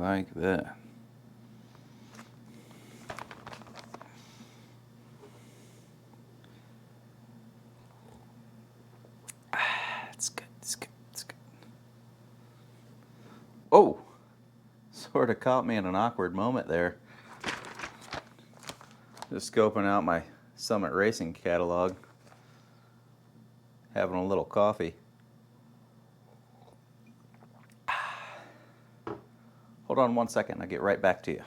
like that. It's good, it's good, it's good. Oh, sort of caught me in an awkward moment there. Just scoping out my Summit Racing catalog, having a little coffee. Hold on one second, I'll get right back to you.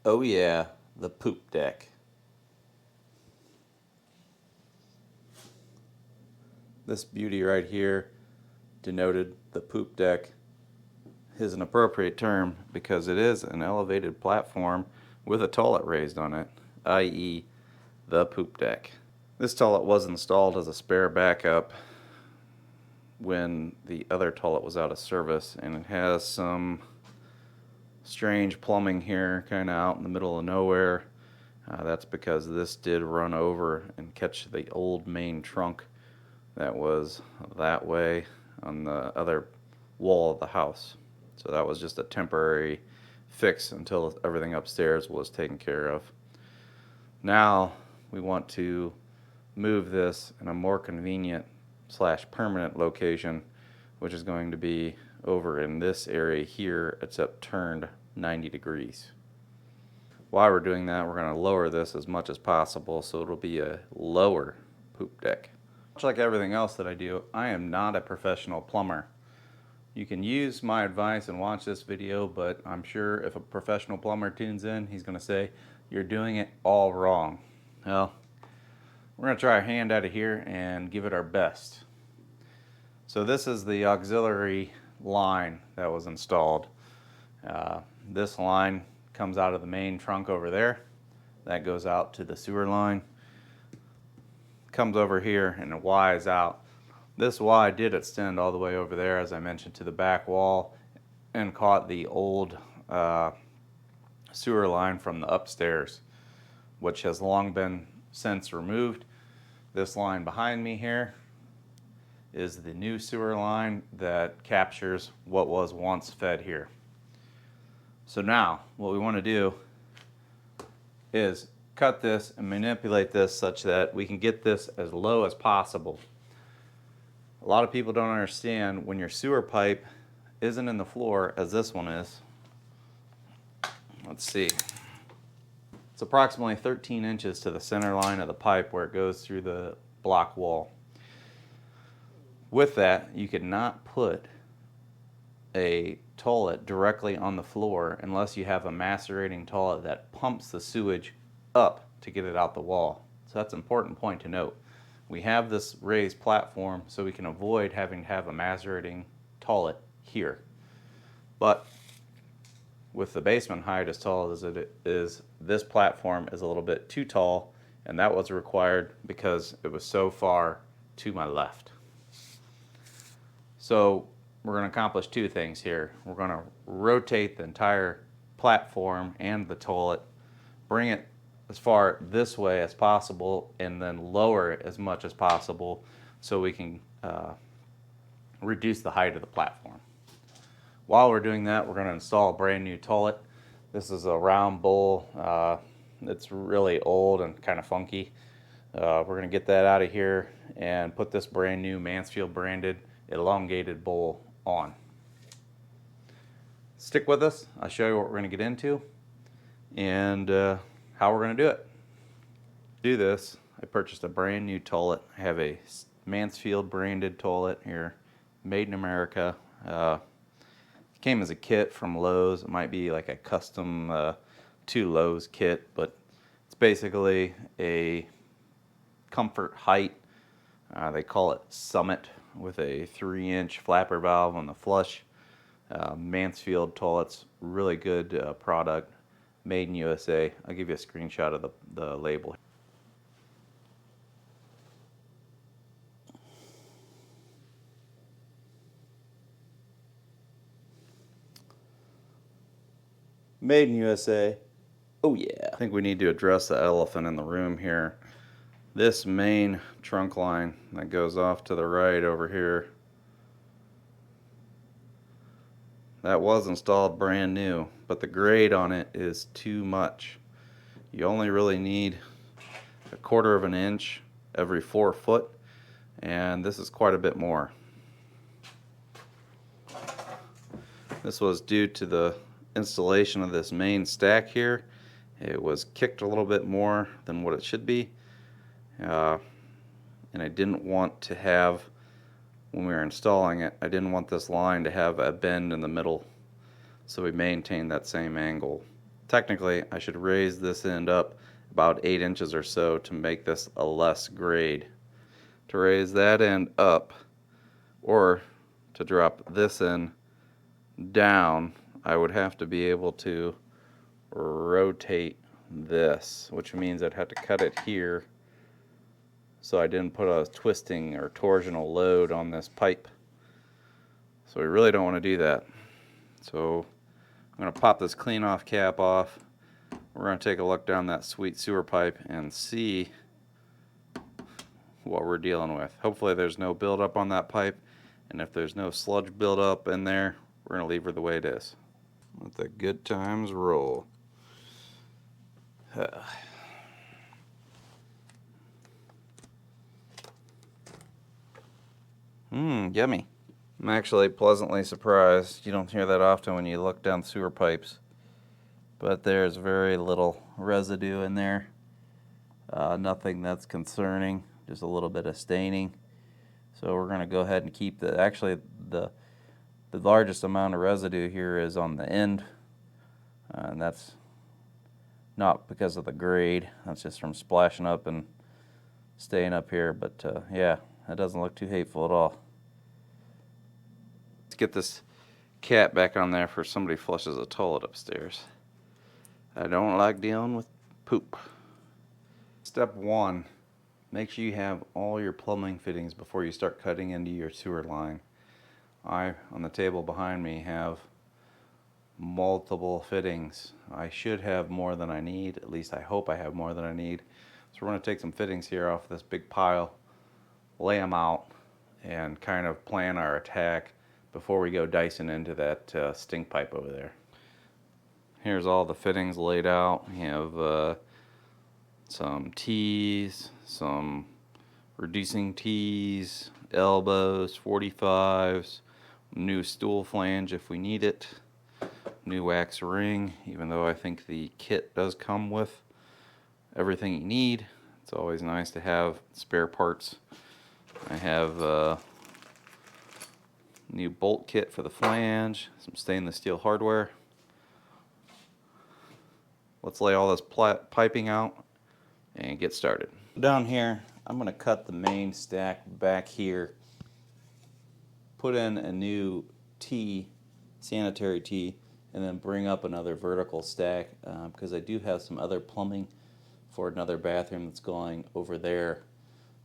Oh yeah, the poop deck. This beauty right here, denoted the poop deck, is an appropriate term because it is an elevated platform with a toilet raised on it, i.e. the poop deck. This toilet was installed as a spare backup when the other toilet was out of service, and it has some strange plumbing here kind of out in the middle of nowhere. That's because this did run over and catch the old main trunk that was that way on the other wall of the house. So that was just a temporary fix until everything upstairs was taken care of. Now we want to move this in a more convenient / permanent location, which is going to be over in this area here, except turned 90 degrees. While we're doing that, we're going to lower this as much as possible so it'll be a lower poop deck. Much like everything else that I do, I am not a professional plumber. You can use my advice and watch this video, but I'm sure if a professional plumber tunes in, he's going to say, "You're doing it all wrong." Well, we're going to try our hand out of here and give it our best. So this is the auxiliary line that was installed. This line comes out of the main trunk over there. That goes out to the sewer line. Comes over here and it Y's out. This Y did extend all the way over there, as I mentioned, to the back wall and caught the old sewer line from the upstairs, which has long been since removed. This line behind me here is the new sewer line that captures what was once fed here. So now what we want to do is cut this and manipulate this such that we can get this as low as possible. A lot of people don't understand when your sewer pipe isn't in the floor as this one is. Let's see. It's approximately 13 inches to the center line of the pipe where it goes through the block wall. With that, you could not put a toilet directly on the floor unless you have a macerating toilet that pumps the sewage up to get it out the wall. So that's an important point to note. We have this raised platform so we can avoid having to have a macerating toilet here. But with the basement height as tall as it is, this platform is a little bit too tall, and that was required because it was so far to my left. So we're going to accomplish two things here. We're going to rotate the entire platform and the toilet, bring it as far this way as possible, and then lower it as much as possible so we can reduce the height of the platform. While we're doing that, we're going to install a brand new toilet. This is a round bowl. It's really old and kind of funky. We're going to get that out of here and put this brand new Mansfield branded elongated bowl on. Stick with us. I'll show you what we're going to get into and how we're going to do it. To do this, I purchased a brand new toilet. I have a Mansfield branded toilet here, made in America. Came as a kit from Lowe's. It might be like a custom to Lowe's kit, but it's basically a comfort height. They call it Summit, with a 3-inch flapper valve on the flush. Mansfield toilets, really good product, made in USA. I'll give you a screenshot of the label. Made in USA. Oh yeah. I think we need to address the elephant in the room here. This main trunk line that goes off to the right over here, that was installed brand new, but the grade on it is too much. You only really need 1/4 of an inch every 4 foot, and this is quite a bit more. This was due to the installation of this main stack here. It was kicked a little bit more than what it should be, and I didn't want to have, when we were installing it, I didn't want this line to have a bend in the middle, so we maintained that same angle. Technically, I should raise this end up about 8 inches or so to make this a less grade. To raise that end up, or to drop this end down, I would have to be able to rotate this, which means I'd have to cut it here so I didn't put a twisting or torsional load on this pipe. So we really don't want to do that. So I'm going to pop this clean off cap off. We're going to take a look down that sweet sewer pipe and see what we're dealing with. Hopefully there's no buildup on that pipe, and if there's no sludge buildup in there, we're going to leave her the way it is. Let the good times roll. Yummy. I'm actually pleasantly surprised. You don't hear that often when you look down sewer pipes, but there's very little residue in there. Nothing that's concerning, just a little bit of staining. So we're going to go ahead and keep the largest amount of residue here is on the end, and that's not because of the grade, that's just from splashing up and staying up here, but yeah, that doesn't look too hateful at all. Let's get this cap back on there for somebody flushes a toilet upstairs. I don't like dealing with poop. Step 1, make sure you have all your plumbing fittings before you start cutting into your sewer line. I, on the table behind me, have multiple fittings. I should have more than I need, at least I hope I have more than I need. So we're going to take some fittings here off this big pile, lay them out, and kind of plan our attack before we go dicing into that stink pipe over there. Here's all the fittings laid out. We have some T's, some reducing T's, elbows, 45s, new stool flange if we need it, new wax ring, even though I think the kit does come with everything you need. It's always nice to have spare parts. I have new bolt kit for the flange, some stainless steel hardware. Let's lay all this piping out and get started. Down here, I'm going to cut the main stack back here, put in a new T, sanitary T, and then bring up another vertical stack because I do have some other plumbing for another bathroom that's going over there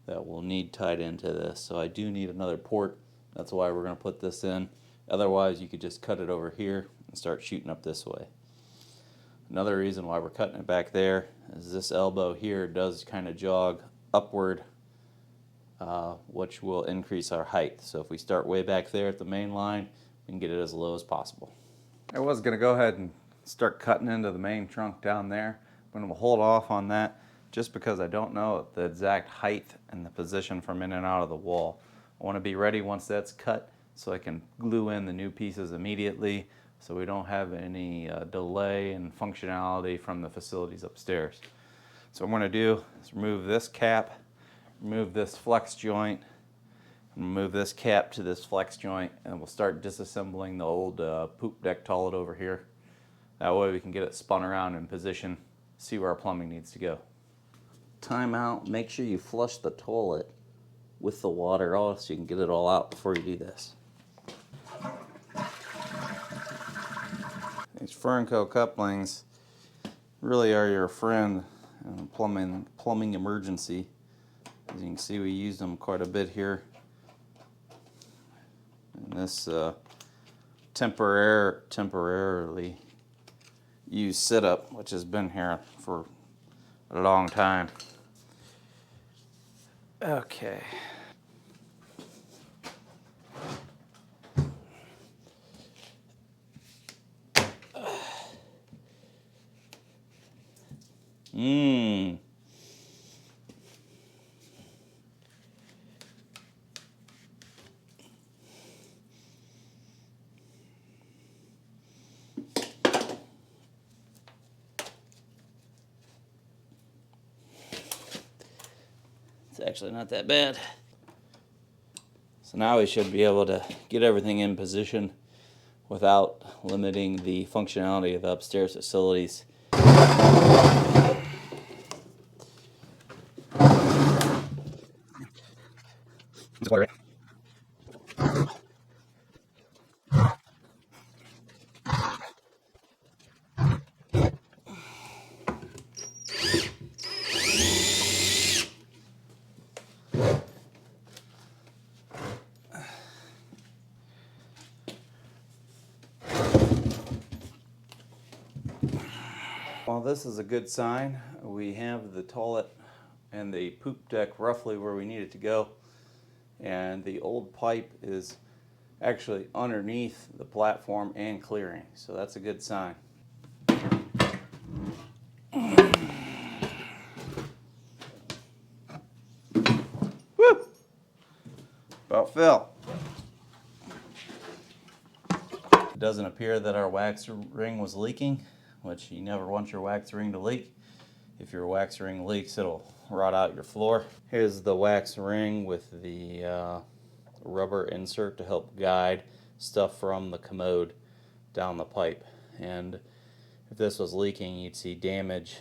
that will need tied into this. So I do need another port. That's why we're going to put this in. Otherwise, you could just cut it over here and start shooting up this way. Another reason why we're cutting it back there is this elbow here does kind of jog upward, which will increase our height. So if we start way back there at the main line, we can get it as low as possible. I was going to go ahead and start cutting into the main trunk down there, but I'm going to hold off on that just because I don't know the exact height and the position from in and out of the wall. I want to be ready once that's cut so I can glue in the new pieces immediately, so we don't have any delay in functionality from the facilities upstairs. So what I'm going to do is remove this cap, remove this flex joint, and move this cap to this flex joint, and we'll start disassembling the old poop deck toilet over here. That way we can get it spun around in position, see where our plumbing needs to go. Time out, make sure you flush the toilet with the water off so you can get it all out before you do this. These Fernco couplings really are your friend in a plumbing emergency. As you can see, we used them quite a bit here. And this temporarily use sit-up, which has been here for a long time. Okay. Mmm. It's actually not that bad. So now we should be able to get everything in position without limiting the functionality of the upstairs facilities. Well, this is a good sign. We have the toilet and the poop deck roughly where we need it to go, and the old pipe is actually underneath the platform and clearing, so that's a good sign. Woo! About fell. It doesn't appear that our wax ring was leaking, which you never want your wax ring to leak. If your wax ring leaks, it'll rot out your floor. Here's the wax ring with the rubber insert to help guide stuff from the commode down the pipe. And if this was leaking, you'd see damage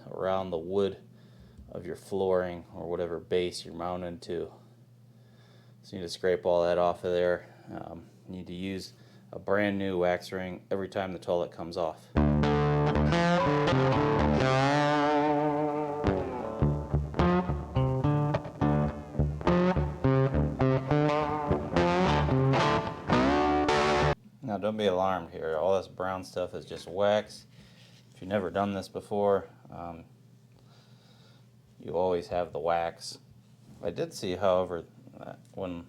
around the wood of your flooring or whatever base you're mounted to. So you need to scrape all that off of there. You need to use a brand new wax ring every time the toilet comes off. Now don't be alarmed here, all this brown stuff is just wax. If you've never done this before, you always have the wax. I did see, however, when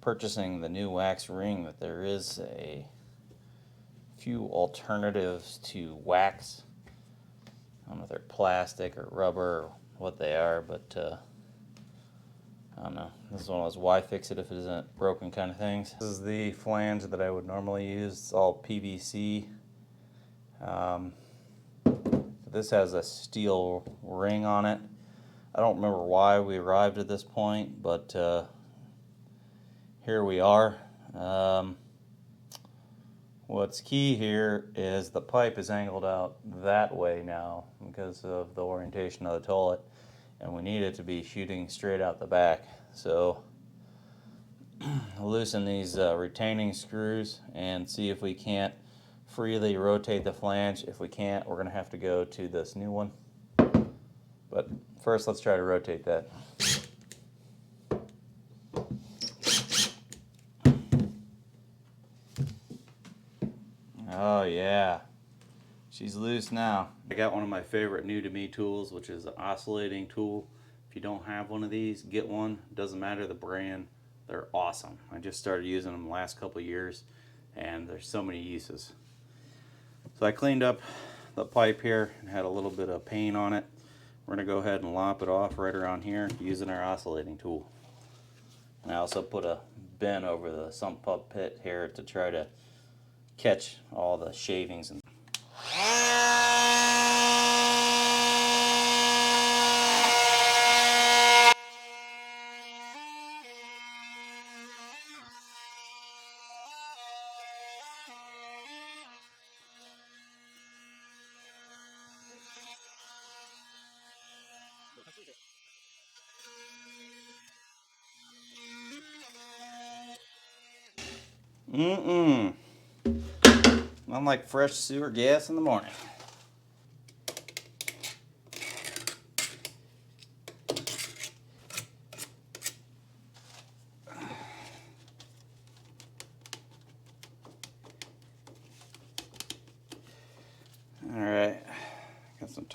purchasing the new wax ring, that there is a few alternatives to wax. I don't know if they're plastic or rubber or what they are, but I don't know. This is one of those why fix it if it isn't broken kind of things. This is the flange that I would normally use. It's all PVC. This has a steel ring on it. I don't remember why we arrived at this point, but here we are. What's key here is the pipe is angled out that way now because of the orientation of the toilet, and we need it to be shooting straight out the back. So loosen these retaining screws and see if we can't freely rotate the flange. If we can't, we're going to have to go to this new one. But first, let's try to rotate that. Oh yeah, she's loose now. I got one of my favorite new to me tools, which is an oscillating tool. If you don't have one of these, get one. Doesn't matter the brand, they're awesome. I just started using them the last couple of years, and there's so many uses. So I cleaned up the pipe here and had a little bit of paint on it. We're going to go ahead and lop it off right around here using our oscillating tool. And I also put a bin over the sump pump pit here to try to catch all the shavings. I'm like fresh sewer gas in the morning.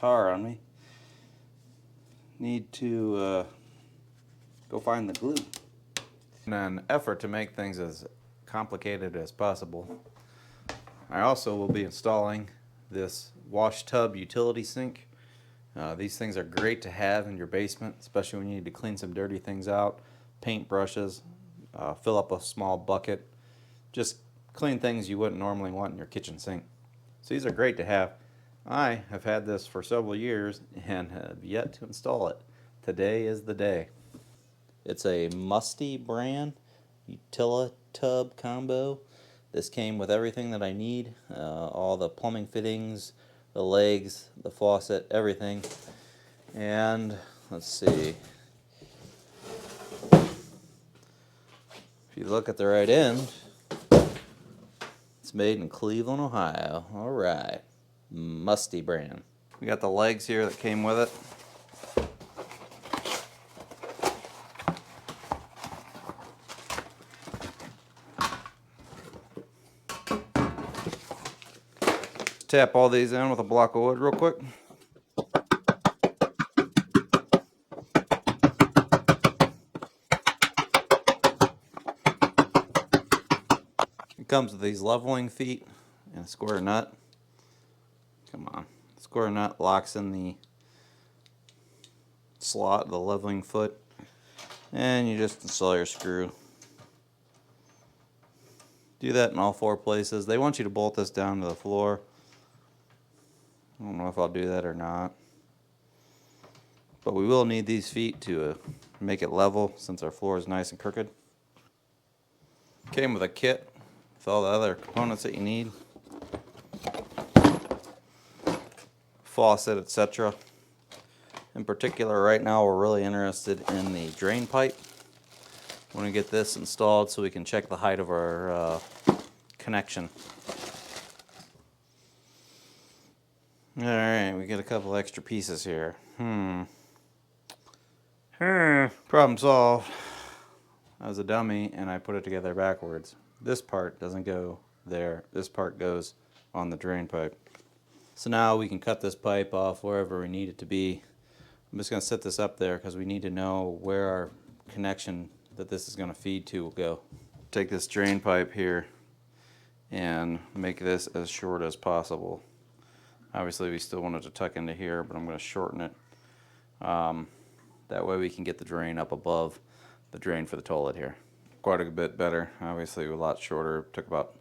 tar on me. Need to go find the glue. In an effort to make things as complicated as possible, I also will be installing this wash tub utility sink. These things are great to have in your basement, especially when you need to clean some dirty things out, paint brushes, fill up a small bucket, just clean things you wouldn't normally want in your kitchen sink. So these are great to have. I have had this for several years and have yet to install it. Today is the day. It's a Musty brand Utilitub combo. This came with everything that I need, all the plumbing fittings, the legs, the faucet, everything. And let's see, if you look at the right end, it's made in Cleveland, Ohio. All right, Musty brand. We got the legs here that came with it. Tap all these in with a block of wood real quick. It comes with these leveling feet and a square nut. Come on. The square nut locks in the slot of the leveling foot, and you just install your screw. Do that in all four places. They want you to bolt this down to the floor. I don't know if I'll do that or not, but we will need these feet to make it level since our floor is nice and crooked. Came with a kit with all the other components that you need, faucet, etc. In particular, right now we're really interested in the drain pipe. We want to get this installed so we can check the height of our connection. Alright, we get a couple extra pieces here. Problem solved. I was a dummy and I put it together backwards. This part doesn't go there. This part goes on the drain pipe. So now we can cut this pipe off wherever we need it to be. I'm just going to set this up there because we need to know where our connection that this is going to feed to will go. Take this drain pipe here and make this as short as possible. Obviously we still want it to tuck into here, but I'm going to shorten it. That way we can get the drain up above the drain for the toilet here. Quite a bit better. Obviously a lot shorter. It took about,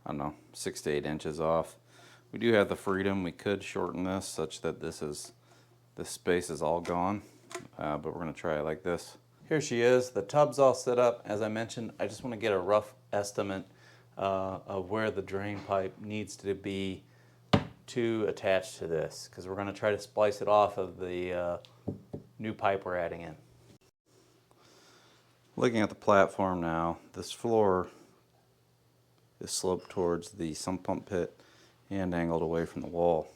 I don't know, 6 to 8 inches off. We do have the freedom. We could shorten this such that this space is all gone, but we're going to try it like this. Here she is. The tub's all set up. As I mentioned, I just want to get a rough estimate of where the drain pipe needs to be to attach to this, because we're going to try to splice it off of the new pipe we're adding in. Looking at the platform now, this floor is sloped towards the sump pump pit and angled away from the wall.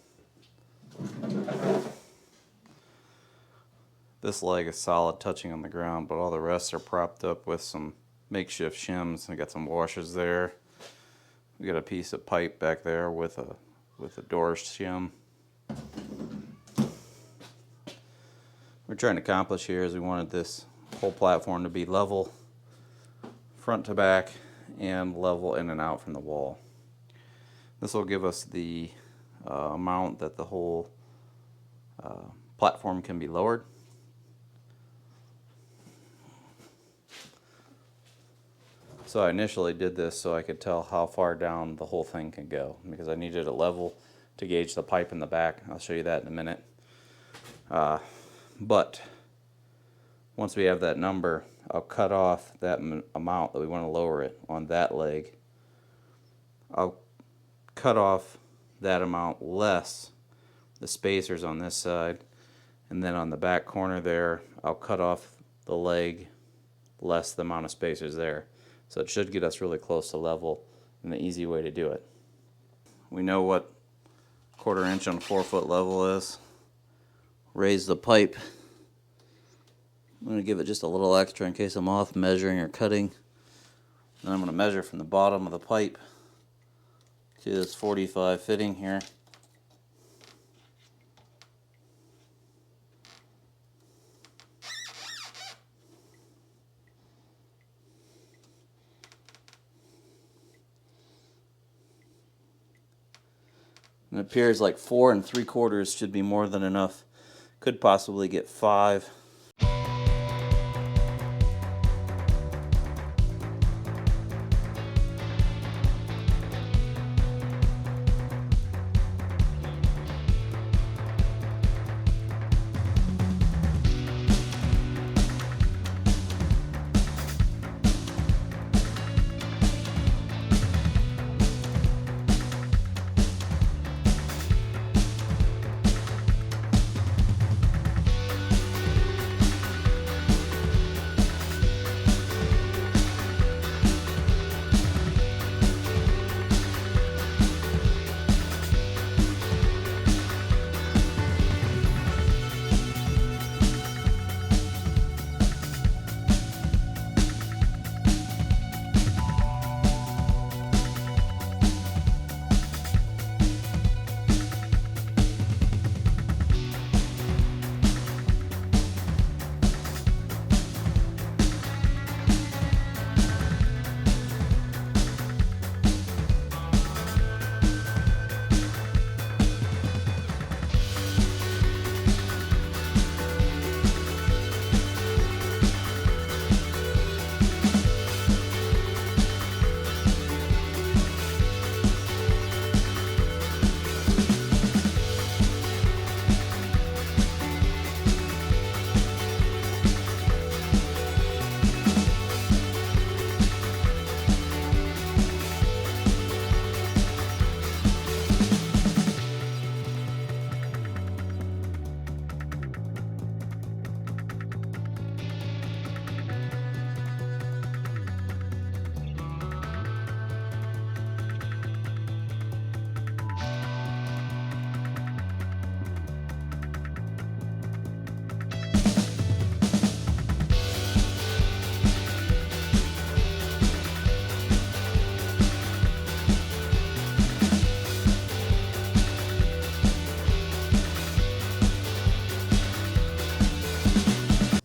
This leg is solid, touching on the ground, but all the rest are propped up with some makeshift shims. I got some washers there. We got a piece of pipe back there with a door shim. We're trying to accomplish here is we wanted this whole platform to be level front to back and level in and out from the wall. This will give us the amount that the whole platform can be lowered. So I initially did this so I could tell how far down the whole thing can go, because I needed a level to gauge the pipe in the back. I'll show you that in a minute. But once we have that number, I'll cut off that amount that we want to lower it on that leg. I'll cut off that amount less the spacers on this side, and then on the back corner there, I'll cut off the leg less the amount of spacers there. So it should get us really close to level, and the easy way to do it. We know what 1/4 inch on 4 foot level is. Raise the pipe. I'm going to give it just a little extra in case I'm off measuring or cutting. Then I'm going to measure from the bottom of the pipe to this 45 fitting here. It appears like 4 3/4 should be more than enough. Could possibly get 5.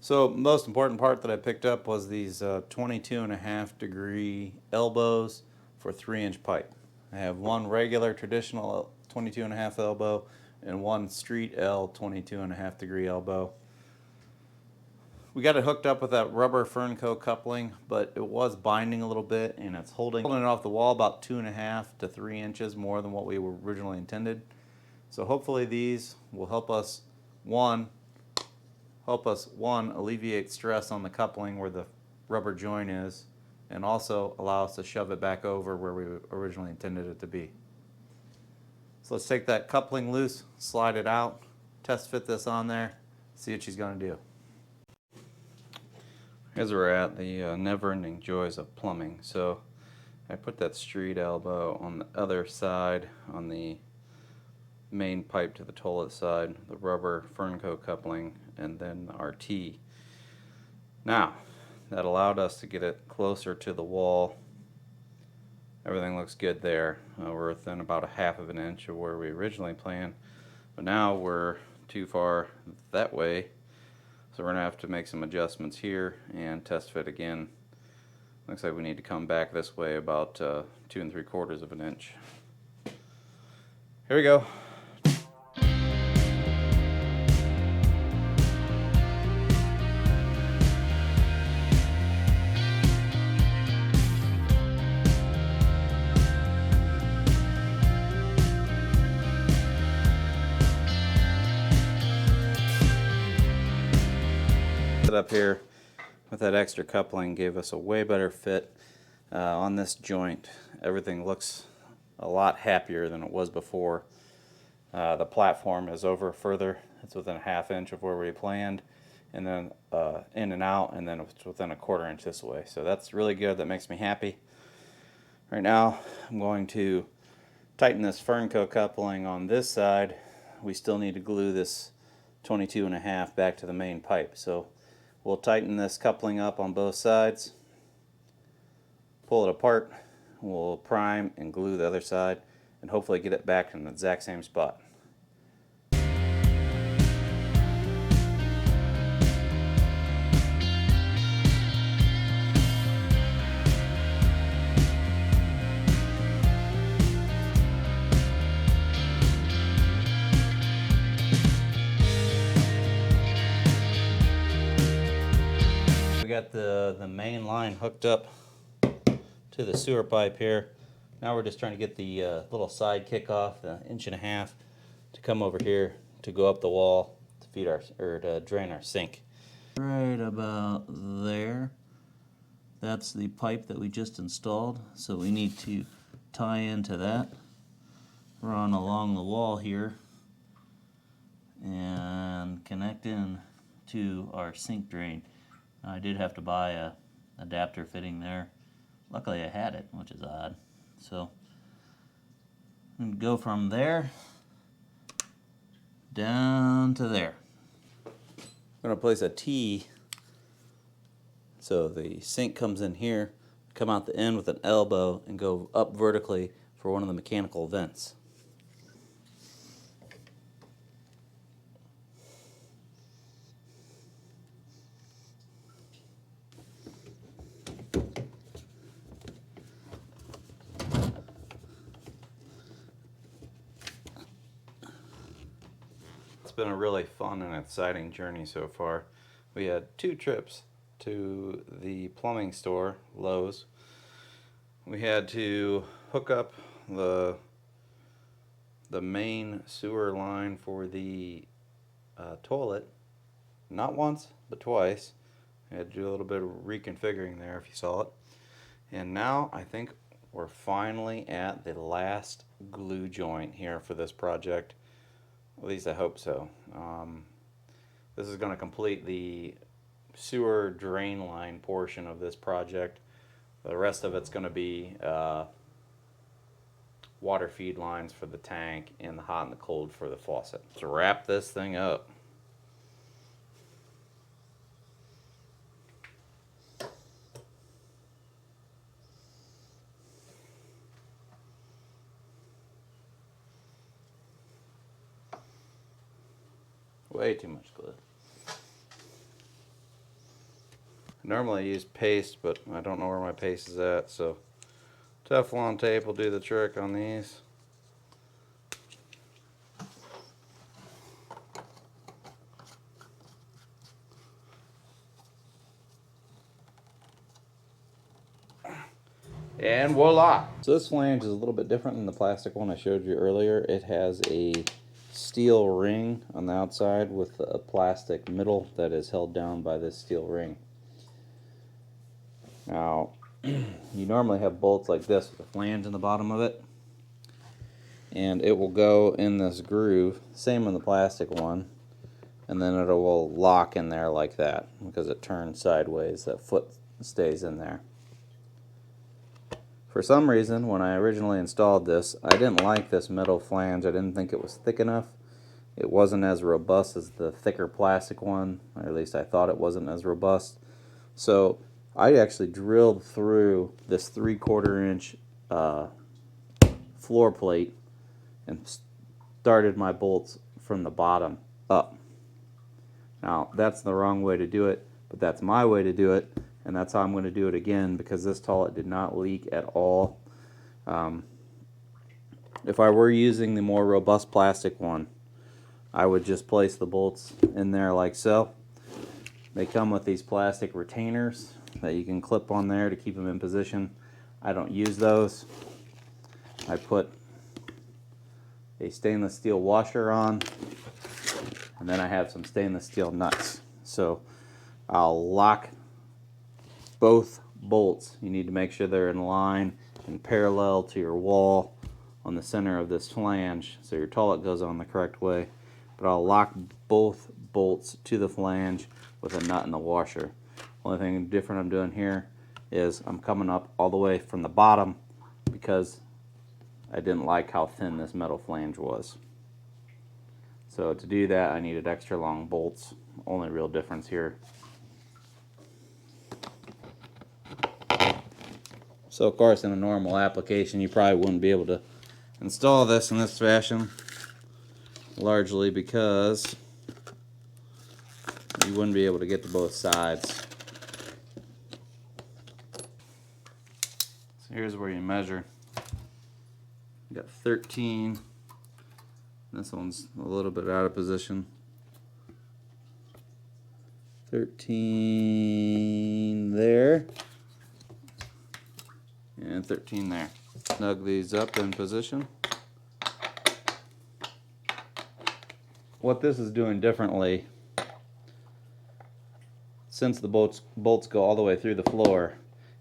So most important part that I picked up was these 22.5-degree elbows for 3-inch pipe. I have one regular traditional 22.5 elbow and one street L 22.5-degree elbow. We got it hooked up with that rubber Fernco coupling, but it was binding a little bit, and it's holding it off the wall about 2.5 to 3 inches more than what we were originally intended. So hopefully these will help us one, alleviate stress on the coupling where the rubber joint is, and also allow us to shove it back over where we originally intended it to be. So let's take that coupling loose, slide it out, test fit this on there, see what she's going to do. Here's where we're at, the never-ending joys of plumbing. So I put that street elbow on the other side, on the main pipe to the toilet side, the rubber Fernco coupling, and then our T. Now, that allowed us to get it closer to the wall. Everything looks good there. We're within about 1/2 inch of where we originally planned, but now we're too far that way, so we're going to have to make some adjustments here and test fit again. Looks like we need to come back this way about 2 3/4 inch. Here we go. Up here with that extra coupling gave us a way better fit on this joint. Everything looks a lot happier than it was before. The platform is over further. It's within 1/2 inch of where we planned, and then in and out, and then it's within 1/4 inch this way. So that's really good. That makes me happy. Right now I'm going to tighten this Fernco coupling on this side. We still need to glue this 22.5 back to the main pipe. So we'll tighten this coupling up on both sides, pull it apart, we'll prime and glue the other side, and hopefully get it back in the exact same spot. got the main line hooked up to the sewer pipe here. Now we're just trying to get the little side kick off, the 1.5 inches, to come over here to go up the wall to feed our, or to drain our sink. Right about there. That's the pipe that we just installed, so we need to tie into that, run along the wall here, and connect in to our sink drain. I did have to buy a adapter fitting there. Luckily I had it, which is odd. So I'm going to go from there down to there. I'm going to place a T so the sink comes in here, come out the end with an elbow, and go up vertically for one of the mechanical vents. It's been a really fun and exciting journey so far. We had 2 trips to the plumbing store, Lowe's. We had to hook up the main sewer line for the toilet, not once but twice. We had to do a little bit of reconfiguring there, if you saw it. And now I think we're finally at the last glue joint here for this project. At least I hope so. This is going to complete the sewer drain line portion of this project. The rest of it's going to be water feed lines for the tank and the hot and the cold for the faucet. Let's wrap this thing up. Way too much glue. Normally I use paste, but I don't know where my paste is at, so Teflon tape will do the trick on these. And voila! So this flange is a little bit different than the plastic one I showed you earlier. It has a steel ring on the outside with a plastic middle that is held down by this steel ring. Now, you normally have bolts like this with a flange in the bottom of it, and it will go in this groove, same on the plastic one, and then it will lock in there like that because it turns sideways. That foot stays in there. For some reason, when I originally installed this, I didn't like this metal flange. I didn't think it was thick enough. It wasn't as robust as the thicker plastic one, or at least I thought it wasn't as robust. So I actually drilled through this 3/4 inch floor plate and started my bolts from the bottom up. Now that's the wrong way to do it, but that's my way to do it, and that's how I'm going to do it again because this toilet did not leak at all. If I were using the more robust plastic one, I would just place the bolts in there like so. They come with these plastic retainers that you can clip on there to keep them in position. I don't use those. I put a stainless steel washer on, and then I have some stainless steel nuts. So I'll lock both bolts. You need to make sure they're in line and parallel to your wall on the center of this flange so your toilet goes on the correct way. But I'll lock both bolts to the flange with a nut and a washer. Only thing different I'm doing here is I'm coming up all the way from the bottom because I didn't like how thin this metal flange was. So to do that I needed extra long bolts. Only real difference here. So of course in a normal application you probably wouldn't be able to install this in this fashion, largely because you wouldn't be able to get to both sides. So here's where you measure. You got 13. This one's a little bit out of position. 13 there, and 13 there. Snug these up in position. What this is doing differently, since the bolts go all the way through the floor,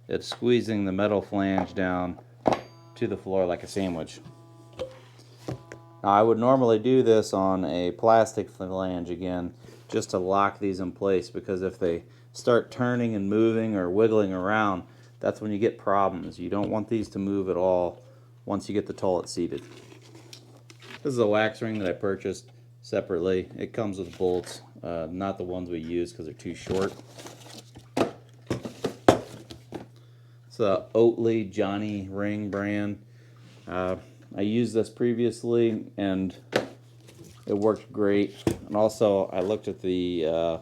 it's squeezing the metal flange down to the floor like a sandwich. Now I would normally do this on a plastic flange again, just to lock these in place, because if they start turning and moving or wiggling around, that's when you get problems. You don't want these to move at all once you get the tullet seated. This is a wax ring that I purchased separately. It comes with bolts, not the ones we use because they're too short. It's a Oatly Johnny Ring brand. I used this previously and it worked great. And also I looked at the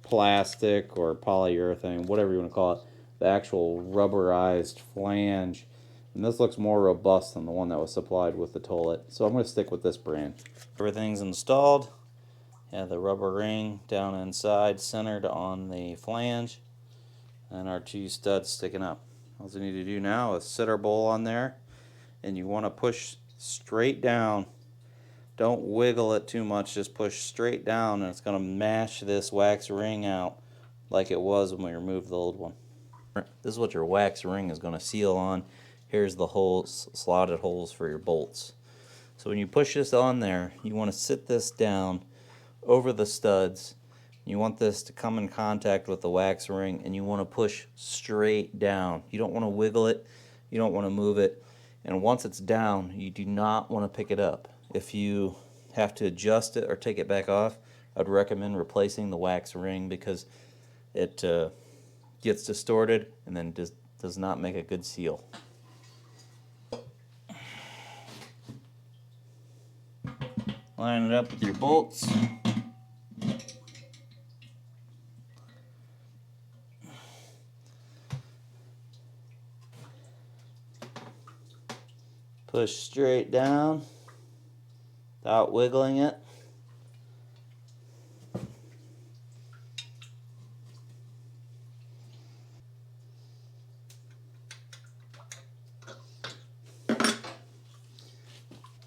plastic or polyurethane, whatever you want to call it, the actual rubberized flange, and this looks more robust than the one that was supplied with the tullet, so I'm going to stick with this brand. Everything's installed. Yeah, the rubber ring down inside centered on the flange, and our two studs sticking up. All we need to do now is sit our bowl on there, and you want to push straight down. Don't wiggle it too much, just push straight down, and it's going to mash this wax ring out like it was when we removed the old one. This is what your wax ring is going to seal on. Here's the holes, slotted holes for your bolts. So when you push this on there, you want to sit this down over the studs. You want this to come in contact with the wax ring, and you want to push straight down. You don't want to wiggle it, you don't want to move it, and once it's down, you do not want to pick it up. If you have to adjust it or take it back off, I'd recommend replacing the wax ring, because it gets distorted and then does not make a good seal. Line it up with your bolts. Push straight down without wiggling it.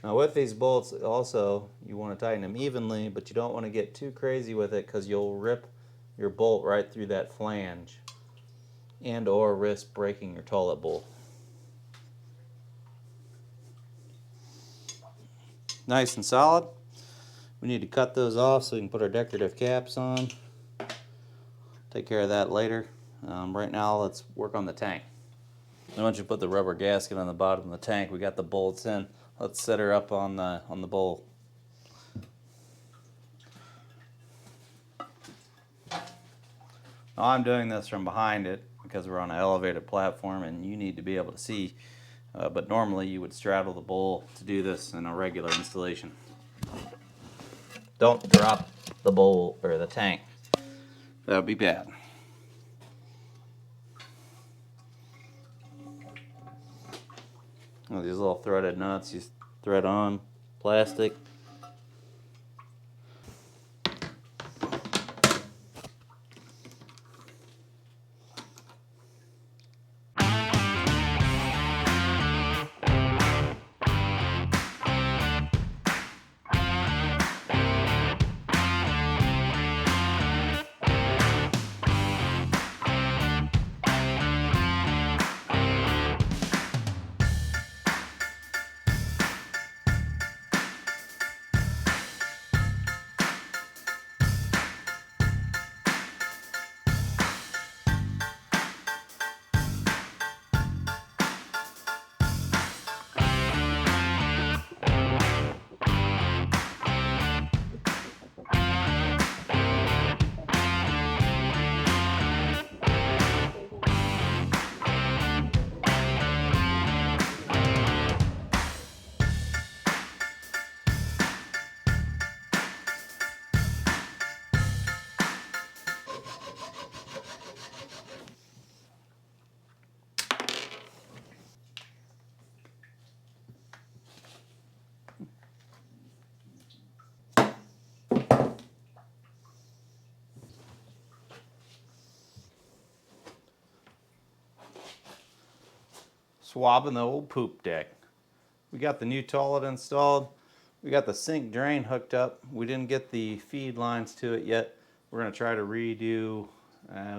Now with these bolts also, you want to tighten them evenly, but you don't want to get too crazy with it, because you'll rip your bolt right through that flange and or risk breaking your tullet bowl. Nice and solid. We need to cut those off so we can put our decorative caps on. Take care of that later. Right now let's work on the tank. And once you put the rubber gasket on the bottom of the tank, we got the bolts in. Let's set her up on the bowl. Now I'm doing this from behind it because we're on an elevated platform and you need to be able to see. But normally you would straddle the bowl to do this in a regular installation. Don't drop the bowl or the tank. That would be bad. Oh, these little threaded nuts, you thread on plastic. Swabbing the old poop deck. We got the new toilet installed. We got the sink drain hooked up. We didn't get the feed lines to it yet. We're going to try to redo.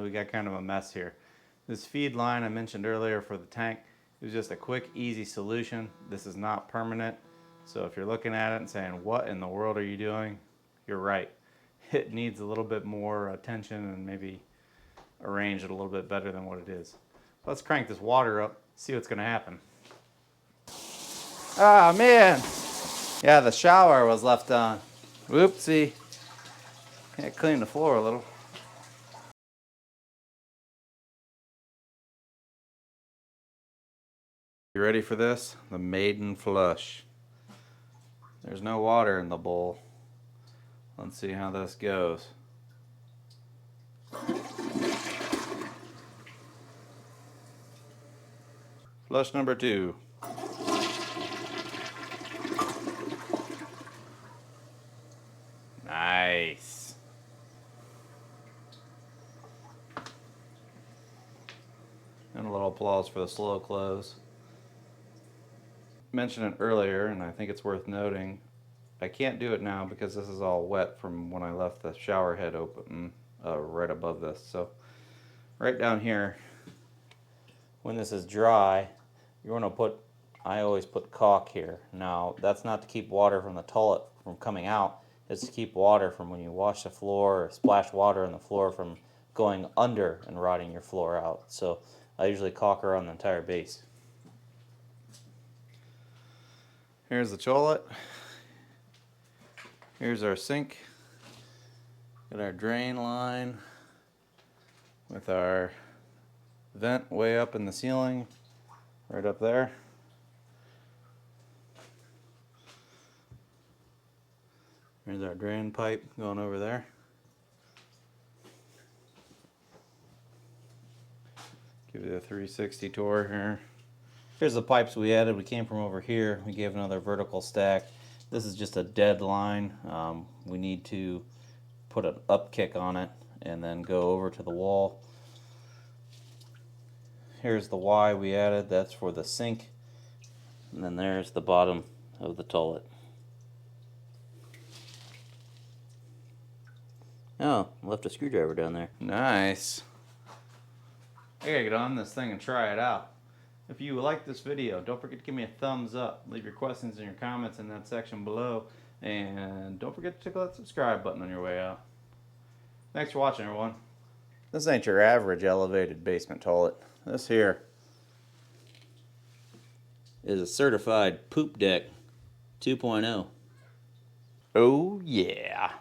We got kind of a mess here. This feed line I mentioned earlier for the tank, it was just a quick, easy solution. This is not permanent. So if you're looking at it and saying, what in the world are you doing? You're right. It needs a little bit more attention and maybe arrange it a little bit better than what it is. Let's crank this water up, see what's going to happen. Ah, man. Yeah, the shower was left on. Whoopsie. Can't clean the floor a little. You ready for this? The maiden flush. There's no water in the bowl. Let's see how this goes. Flush number 2. Nice. And a little applause for the slow close. Mentioned it earlier, and I think it's worth noting, I can't do it now because this is all wet from when I left the shower head open right above this. So right down here, when this is dry, you want to put, I always put caulk here. Now that's not to keep water from the toilet from coming out, it's to keep water from when you wash the floor or splash water on the floor from going under and rotting your floor out. So I usually caulk around the entire base. Here's the toilet. Here's our sink. Got our drain line with our vent way up in the ceiling, right up there. Here's our drain pipe going over there. Give you a 360 tour here. Here's the pipes we added. We came from over here. We gave another vertical stack. This is just a dead line. We need to put an up kick on it and then go over to the wall. Here's the Y we added. That's for the sink. And then there's the bottom of the toilet. Oh, left a screwdriver down there. Nice. I gotta get on this thing and try it out. If you like this video, don't forget to give me a thumbs up. Leave your questions and your comments in that section below. And don't forget to tickle that subscribe button on your way out. Thanks for watching, everyone. This ain't your average elevated basement toilet. This here is a certified poop deck 2.0. Oh yeah.